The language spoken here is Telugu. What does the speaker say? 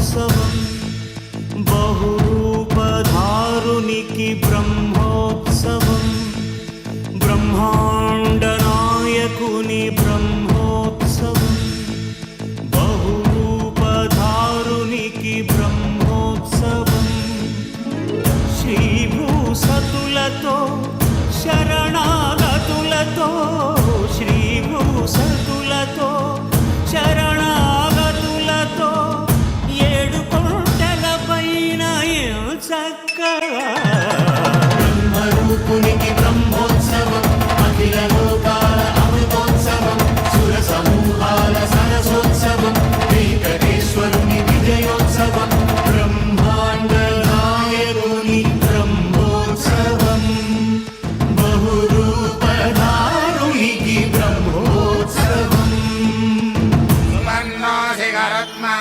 బ్రహ్మోత్సవం బహురూపధారునికి బ్రహ్మోత్సవం బ్రహ్మాండ నాయకుని బ్రహ్మోత్సవం బహురూపధారునికి బ్రహ్మోత్సవం శ్రీభూసతులతో శరణాగతులతో శ్రీభూసతులతో శరణాగతులతో ఏడు కొండల పైన చక్కగా బ్రహ్మరూపునికి బ్రహ్మోత్సవం అఖిల లోకాల అమృతోత్సవం సుర సమూహాల సరసోత్సవం వెంకటేశ్వరుని విజయోత్సవం బ్రహ్మాండ నాయకుని బ్రహ్మోత్సవం బహురూపధారునికి బ్రహ్మోత్సవం సువర్ణో శిఖరత్మా